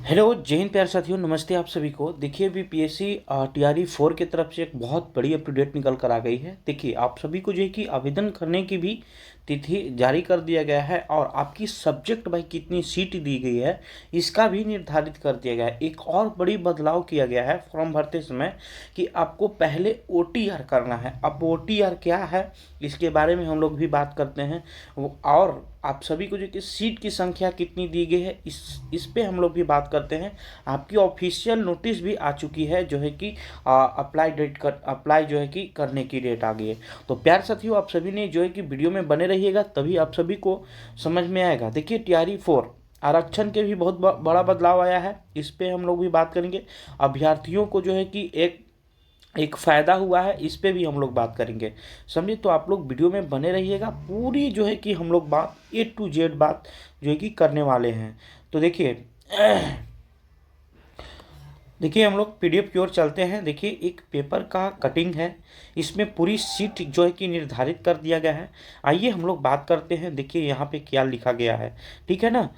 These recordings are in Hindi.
हेलो जय हिंद प्यारे साथियों, नमस्ते आप सभी को। देखिए अभी पीएससी टीआरई 4 की तरफ से एक बहुत बड़ी अपडेट निकल कर आ गई है। देखिए आप सभी को जो है कि आवेदन करने की भी तिथि जारी कर दिया गया है और आपकी सब्जेक्ट बाई कितनी सीट दी गई है इसका भी निर्धारित कर दिया गया है। एक और बड़ी बदलाव किया गया है फॉर्म भरते समय कि आपको पहले ओटीआर करना है। अब ओटीआर क्या है इसके बारे में हम लोग भी बात करते हैं और आप सभी को जो कि सीट की संख्या कितनी दी गई है इस पे हम लोग भी बात करते हैं। आपकी ऑफिशियल नोटिस भी आ चुकी है जो है कि अप्लाई जो है कि करने की डेट आ गई है। तो प्यार साथियों आप सभी ने जो है कि वीडियो में बने रहिएगा, तभी आप सभी को समझ में आएगा। देखिए टीआरई 4 आरक्षण के भी बहुत बड़ा बदलाव आया है, इस पे हम लोग भी बात करेंगे। अभ्यर्थियों को जो है कि एक एक फ़ायदा हुआ है, इस पे भी हम लोग बात करेंगे। समझिए, तो आप लोग वीडियो में बने रहिएगा। पूरी जो है कि हम लोग बात A to Z बात जो है कि करने वाले हैं। तो देखिए हम लोग पीडीएफ की ओर चलते हैं। देखिए एक पेपर का कटिंग है, इसमें पूरी सीट जो है कि निर्धारित कर दिया गया है। आइए हम लोग बात करते हैं। देखिए यहाँ पे क्या लिखा गया है, ठीक है ना।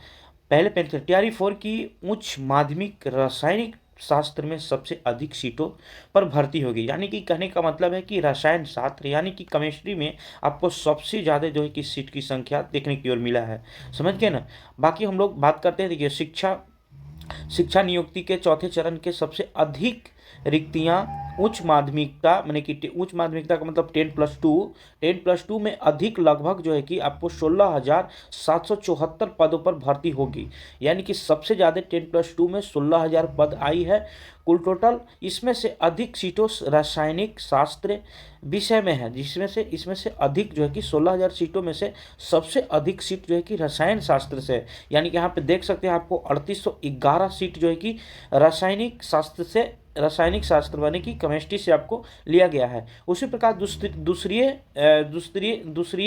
पहले पेंसिल टीआरई 4 की उच्च माध्यमिक रासायनिक शास्त्र में सबसे अधिक सीटों पर भर्ती होगी। यानी कि कहने का मतलब है कि रसायन शास्त्र यानी कि केमिस्ट्री में आपको सबसे ज़्यादा जो है कि सीट की संख्या देखने की ओर मिला है। समझ गए ना। बाकी हम लोग बात करते हैं। देखिए शिक्षा नियुक्ति के चौथे चरण के सबसे अधिक रिक्तियां उच्च माध्यमिकता माने कि उच्च माध्यमिकता का मतलब 10+2 में अधिक लगभग जो है कि आपको 16,774 पदों पर भर्ती होगी। यानी कि सबसे ज़्यादा 10+2 में 16,000 पद आई है कुल टोटल। इसमें से अधिक सीटों रासायनिक शास्त्र विषय में है, जिसमें से इसमें से अधिक जो है कि 16,000 सीटों में से सबसे अधिक सीट जो है कि रसायन शास्त्र से है। यानी कि यहाँ पे देख सकते हैं आपको 3811 सीट जो है कि रासायनिक शास्त्र से, रासायनिक शास्त्र यानी कि केमिस्ट्री से आपको लिया गया है। उसी प्रकार दूसरी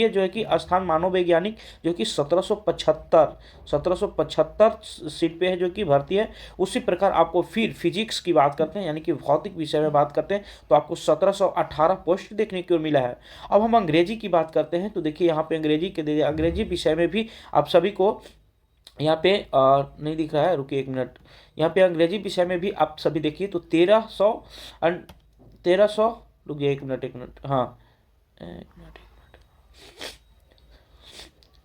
जो है कि स्थान मानव वैज्ञानिक जो कि 1775 सीट पे है जो कि भर्ती है। उसी प्रकार आपको फिर फिजिक्स की बात करते हैं यानी कि भौतिक विषय में बात करते हैं तो आपको 1718 पोस्ट देखने को मिला है। अब हम अंग्रेजी की बात करते हैं तो देखिए यहाँ पे अंग्रेजी विषय में भी आप सभी को यहाँ पे नहीं दिख रहा है, रुकिए 1 मिनट। यहाँ पे अंग्रेजी विषय में भी आप सभी देखिए तो 1300 रुकिए 1 मिनट, हाँ 1 मिनट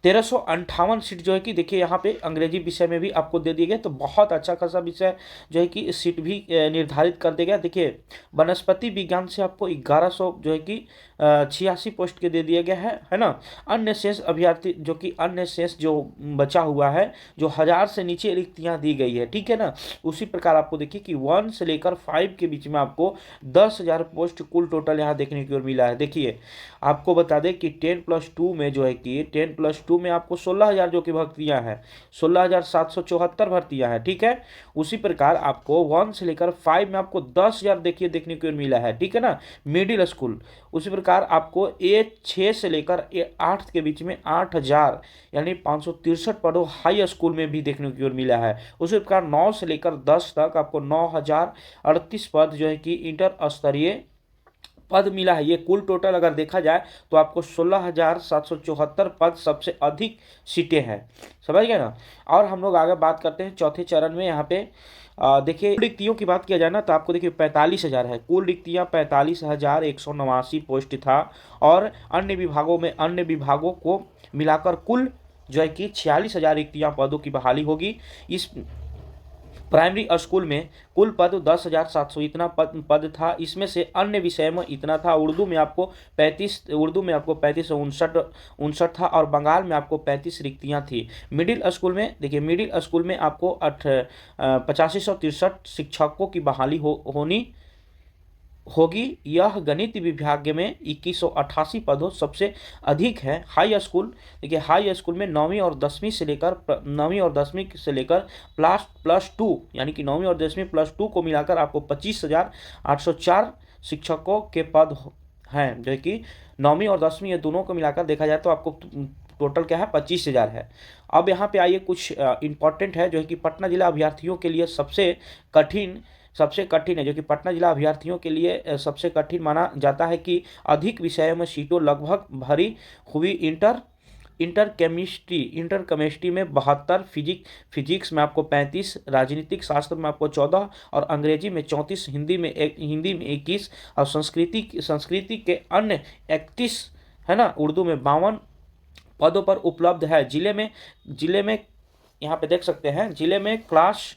1358 सीट जो है कि देखिए यहाँ पे अंग्रेजी विषय में भी आपको दे दिए गए। तो बहुत अच्छा खासा विषय जो है कि सीट भी निर्धारित कर दिया गया। देखिए वनस्पति विज्ञान से आपको 1100 जो है कि 86 पोस्ट के दे दिया गया है ना। अन्य शेष अभ्यर्थी जो कि अन्य शेष जो बचा हुआ है, जो 1000 से नीचे रिक्तियाँ दी गई है, ठीक है ना। उसी प्रकार आपको देखिए कि 1 से लेकर 5 के बीच में आपको 10,000 पोस्ट कुल टोटल यहाँ देखने की ओर मिला है। देखिए आपको बता दें कि 10+2 में जो है कि 10+2 में आपको 16,000 जो कि भर्तियाँ हैं, 16,774 भर्तियाँ हैं, ठीक है। उसी प्रकार आपको 1 से लेकर 5 में आपको 10,000 देखिए देखने को मिला है, ठीक है ना, मिडिल स्कूल। उसी प्रकार आपको A6 से लेकर A8 के बीच में 8,000 यानी 563 पदों हाई स्कूल में भी देखने की ओर मिला है। उसी प्रकार 9 से लेकर 10 तक आपको 9,038 पद जो है कि इंटर स्तरीय पद मिला है। ये कुल टोटल अगर देखा जाए तो आपको 16,774 पद सबसे अधिक सीटें हैं। समझ गए ना। और हम लोग आगे बात करते हैं चौथे चरण में। यहाँ पे देखिए रिक्तियों की बात किया जाए ना तो आपको देखिए 45,000 है कुल रिक्तियाँ, 45,189 पोस्ट था। और अन्य विभागों को मिलाकर कुल जो है कि 46,000 रिक्तियाँ पदों की बहाली होगी। इस प्राइमरी स्कूल में कुल पद 10,700 इतना पद था। इसमें से अन्य विषय में इतना था। उर्दू में आपको 3559 था और बंगाल में आपको 35 रिक्तियां थी। मिडिल स्कूल में देखिए, मिडिल स्कूल में आपको 8563 शिक्षकों की बहाली होनी होगी। यह गणित विभाग में 2188 पदों सबसे अधिक है। हाई स्कूल देखिए, हाई स्कूल में 9वीं और 10वीं से लेकर प्लस 2 यानी कि 9वीं और 10वीं +2 को मिलाकर आपको 25,804 शिक्षकों के पद हैं, जो कि 9वीं और 10वीं ये दोनों को मिलाकर देखा जाए तो आपको टोटल क्या है 25,000 है। अब यहाँ पे आइए कुछ इंपॉर्टेंट है जो है कि पटना जिला अभ्यर्थियों के लिए सबसे कठिन है, जो कि पटना जिला अभ्यर्थियों के लिए सबसे कठिन माना जाता है कि अधिक विषयों में सीटों लगभग भरी हुई इंटर इंटर केमिस्ट्री में 72, फिजिक्स में आपको 35, राजनीतिक शास्त्र में आपको 14 और अंग्रेजी में 34, हिंदी में 21 और संस्कृति के अन्य 31, है ना, उर्दू में 52 पदों पर उपलब्ध है। जिले में यहाँ पे देख सकते हैं, जिले में क्लास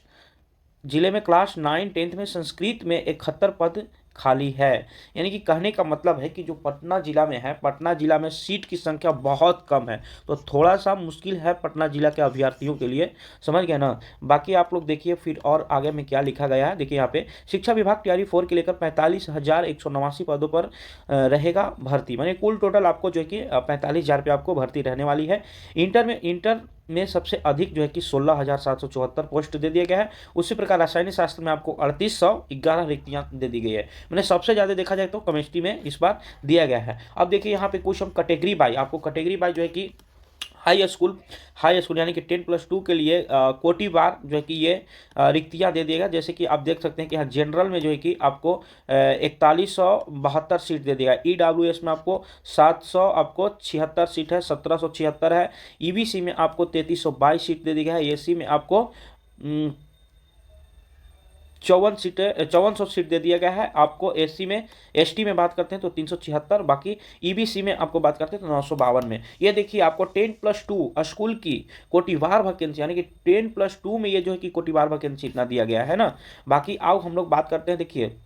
9 10th में संस्कृत में 71 पद खाली है। यानी कि कहने का मतलब है कि जो पटना जिला में है, पटना जिला में सीट की संख्या बहुत कम है, तो थोड़ा सा मुश्किल है पटना जिला के अभ्यर्थियों के लिए, समझ गए ना। बाकी आप लोग देखिए फिर और आगे में क्या लिखा गया है, देखिए यहाँ पे शिक्षा विभाग टीआरई 4 के लेकर 45,189 पदों पर रहेगा भर्ती, मानी कुल टोटल आपको जो है कि 45,000 पे आपको भर्ती रहने वाली है। इंटर में सबसे अधिक जो है कि 16,774 पोस्ट दे दिया गया है। उसी प्रकार रासायनिक शास्त्र में आपको 3811 रिक्तियां दे दी गई है। मैंने सबसे ज़्यादा देखा जाए तो केमिस्ट्री में इस बार दिया गया है। अब देखिए यहाँ पे कुछ हम कैटेगरी बाय, आपको कैटेगरी बाय जो है कि हाई स्कूल यानी कि 10+2 के लिए कोटि बार जो है कि ये रिक्तियाँ दे देगा। जैसे कि आप देख सकते हैं कि यहाँ जनरल में जो है कि आपको 4172 सीट दे देगा। ईडब्ल्यूएस में आपको 776 सीट है, 1776 है। ईबीसी में आपको 3322 सीट दे देगा। एसी में आपको 5400 सीट दे दिया गया है आपको। एसटी में बात करते हैं तो 376, बाकी ईबीसी में आपको बात करते हैं तो 952 में। ये देखिए आपको 10+2 स्कूल की कोटिवार वैकेंसी, यानी कि 10+2 में ये जो है कि कोटिवार वैकेंसी इतना दिया गया है ना। बाकी आओ हम लोग बात करते हैं, देखिए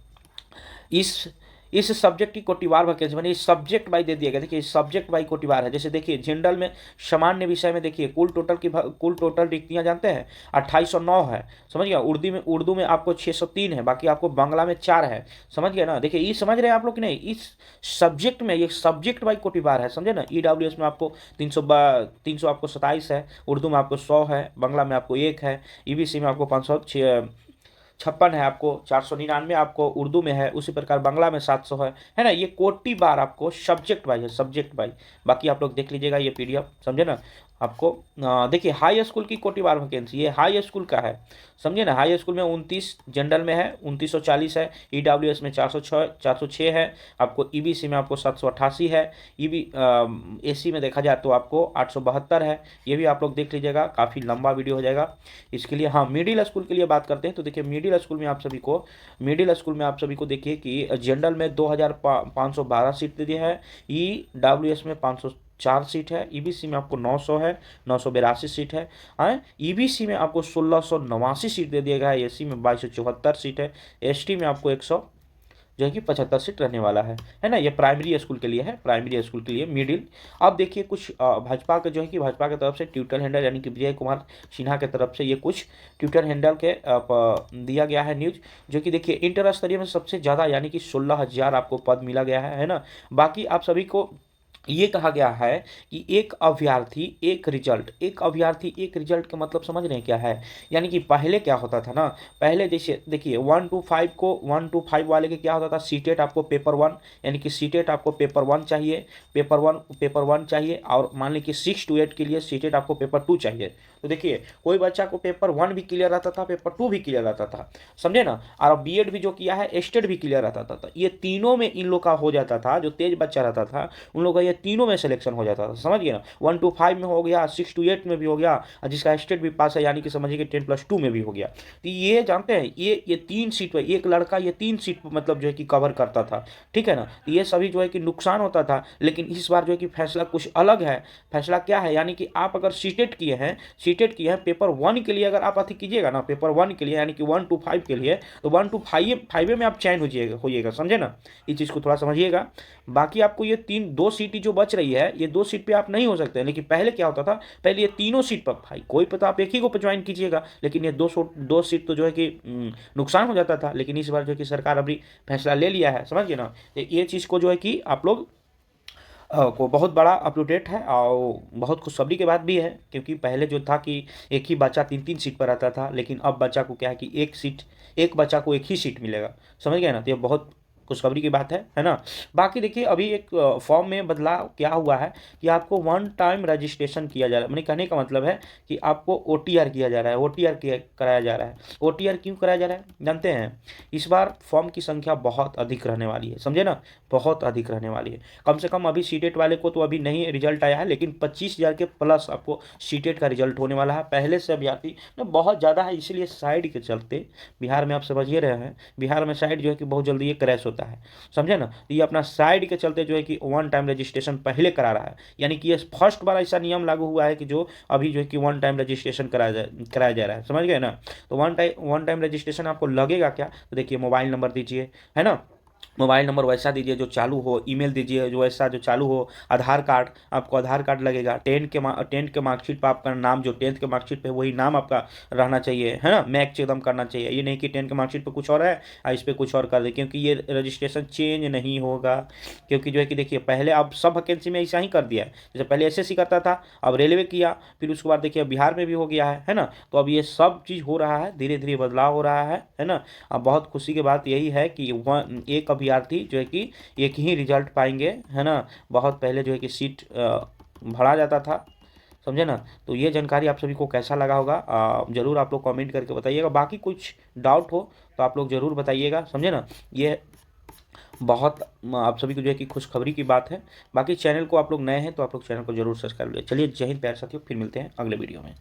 इस सब्जेक्ट की कोटिवार वैकेंसी, मानी सब्जेक्ट बाई दे दिया गया। देखिए सब्जेक्ट बाई कोटिवार है। जैसे देखिए जनरल में सामान्य विषय में देखिए कुल टोटल रिक्तियां जानते हैं 2809 है, समझ गया। उर्दू में आपको 603 है, बाकी आपको बांग्ला में 4 है, समझ गया ना। देखिए ये समझ रहे हैं आप लोग कि नहीं, इस सब्जेक्ट में ये सब्जेक्ट बाई कोटिवार है, समझे ना। ईडब्ल्यूएस में आपको 300 आपको 27 है, उर्दू में आपको 100 है, बांग्ला में आपको 1 है, ईबीसी में आपको 556 है, आपको 499 आपको उर्दू में है, उसी प्रकार बांग्ला में 700 है ना। ये कोटि बार आपको सब्जेक्ट वाइज है, सब्जेक्ट वाइज। बाकी आप लोग देख लीजिएगा ये पीडीएफ, समझे ना। आपको देखिए हाई स्कूल की कोटि बार वैकेंसी, ये हाई स्कूल का है, समझे ना। हाई स्कूल में 29, जनरल में है 2940 है, ईडब्ल्यूएस में 406 है, आपको ईबीसी में आपको 788 है, एसी में देखा जाए तो आपको 872 है। ये भी आप लोग देख लीजिएगा, काफ़ी लंबा वीडियो हो जाएगा इसके लिए। हाँ, मिडिल स्कूल के लिए बात करते हैं तो देखिए मिडिल स्कूल में आप सभी को देखिए कि जनरल में 2512 सीट दे दिया है, ईडब्ल्यूएस में 504 सीट है, ईबीसी में आपको 900 है, 982 सीट है। ईबीसी में आपको 1689 सीट दे दिया गया है, एसी में 2274 सीट है, एसटी में आपको 100 जो है कि 75 सीट रहने वाला है ना। ये प्राइमरी स्कूल के लिए है, प्राइमरी स्कूल के लिए मिडिल। अब देखिए कुछ भाजपा के जो है कि भाजपा की तरफ से ट्विटर हैंडल यानी कि विजय कुमार सिन्हा की तरफ से ये कुछ ट्विटर हैंडल के दिया गया है न्यूज, जो कि देखिए इंटर स्तरीय में सबसे ज़्यादा यानी कि 16,000 आपको पद मिला गया है ना। बाकी आप सभी को ये कहा गया है कि एक अभ्यर्थी एक रिजल्ट का मतलब समझ रहे हैं क्या है। यानी कि पहले क्या होता था ना, पहले जैसे देखिए 1 to 5 वाले के क्या होता था, सीटेट आपको पेपर 1, यानी कि सीटेट आपको पेपर 1 चाहिए, पेपर वन चाहिए, और मान लीजिए 6 to 8 के लिए सीटेट आपको पेपर 2 चाहिए। तो देखिए कोई बच्चा को पेपर 1 भी क्लियर रहता था, पेपर 2 भी क्लियर रहता था, समझे ना। और बीएड भी जो किया है स्टेट भी क्लियर रहता था, तो ये तीनों में इन लोग का हो जाता था। जो तेज बच्चा रहता था उन लोग का ये तीनों में सिलेक्शन हो जाता था, समझ गए ना। 1 to 5 में हो गया, 6 to 8 में भी हो गया, और जिसका स्टेट भी पास है यानी कि समझिए कि 10+2 में भी हो गया। तो ये जानते हैं ये 3 सीट पर एक लड़का ये 3 सीट पर मतलब जो है कि कवर करता था, ठीक है ना। तो ये सभी जो है कि नुकसान होता था। लेकिन इस बार जो है कि फैसला कुछ अलग है। फैसला क्या है, यानी कि आप अगर सीटेट किए हैं पेपर 1 के लिए, अगर आप अति कीजिएगा ना पेपर 1 के लिए यानी कि 1 to 5 के लिए, तो 1 to 5 में आप चयन होइएगा, समझे ना। इस चीज़ को थोड़ा समझिएगा। बाकी आपको ये 2 सीट जो बच रही है, ये 2 सीट पे आप नहीं हो सकते। लेकिन पहले क्या होता था, पहले ये तीनों सीट पर भाई कोई पता आप एक ही को ज्वाइन कीजिएगा, लेकिन ये 2 सीट तो जो है कि नुकसान हो जाता था। लेकिन इस बार जो है कि सरकार अभी फैसला ले लिया है, समझिए ना। ये चीज़ को जो है कि आप लोग को बहुत बड़ा अपटूडेट है और बहुत खुशखबरी की बात भी है, क्योंकि पहले जो था कि एक ही बच्चा 3 सीट पर रहता था, लेकिन अब बच्चा को क्या है कि एक बच्चा को एक ही सीट मिलेगा, समझ गए ना। तो ये बहुत खुशखबरी की बात है ना। बाकी देखिए अभी एक फॉर्म में बदलाव क्या हुआ है कि आपको वन टाइम रजिस्ट्रेशन किया जा रहा है। मैंने कहने का मतलब है कि आपको ओटीआर किया जा रहा है, ओटीआर कराया जा रहा है। ओटीआर क्यों कराया जा रहा है जानते हैं? इस बार फॉर्म की संख्या बहुत अधिक रहने वाली है, समझे ना, बहुत अधिक रहने वाली है। कम से कम अभी सीटेट वाले को तो अभी नहीं रिजल्ट आया है, लेकिन 25,000 के प्लस आपको सीटेट का रिजल्ट होने वाला है। पहले से अभ्यर्थी ना बहुत ज़्यादा है, इसलिए साइड के चलते बिहार में आप समझिए रहे हैं, बिहार में साइड जो है कि बहुत जल्दी ये क्रैश होता है, समझे ना। तो ये अपना साइड के चलते जो है कि वन टाइम रजिस्ट्रेशन पहले करा रहा है, यानी कि ये फर्स्ट बार ऐसा नियम लागू हुआ है कि जो अभी जो है कि वन टाइम रजिस्ट्रेशन कराया जा रहा है, समझ गए ना। तो वन टाइम रजिस्ट्रेशन आपको लगेगा क्या, तो देखिए मोबाइल नंबर दीजिए, है ना, मोबाइल नंबर वैसा दीजिए जो चालू हो, ईमेल दीजिए जो वैसा जो चालू हो, आधार कार्ड, आपको आधार कार्ड लगेगा, टेंथ के मार्कशीट पर आपका नाम जो टेंथ के मार्कशीट पे वही नाम आपका रहना चाहिए, है ना, मैच एकदम करना चाहिए। ये नहीं कि टेंथ के मार्कशीट पे कुछ और है और इस पर कुछ और कर दे, क्योंकि ये रजिस्ट्रेशन चेंज नहीं होगा। क्योंकि जो है कि देखिए पहले अब सब वैकेंसी में ऐसा ही कर दिया है, जैसे पहले एसएससी करता था, अब रेलवे किया, फिर उसके बाद देखिए बिहार में भी हो गया है ना। तो अब ये सब चीज़ हो रहा है, धीरे धीरे बदलाव हो रहा है ना। अब बहुत खुशी की बात यही है कि एक अभ्यर्थी जो है कि एक ही रिजल्ट पाएंगे, है ना। बहुत पहले जो है कि सीट भरा जाता था, समझे ना। तो ये जानकारी आप सभी को कैसा लगा होगा ज़रूर आप लोग कमेंट करके बताइएगा। बाकी कुछ डाउट हो तो आप लोग ज़रूर बताइएगा, समझे ना। ये बहुत आप सभी को जो है कि खुशखबरी की बात है। बाकी चैनल को आप लोग नए हैं तो आप लोग चैनल को जरूर सब्सक्राइब करिए। चलिए जय हिंद प्यारे साथियों, फिर मिलते हैं अगले वीडियो में।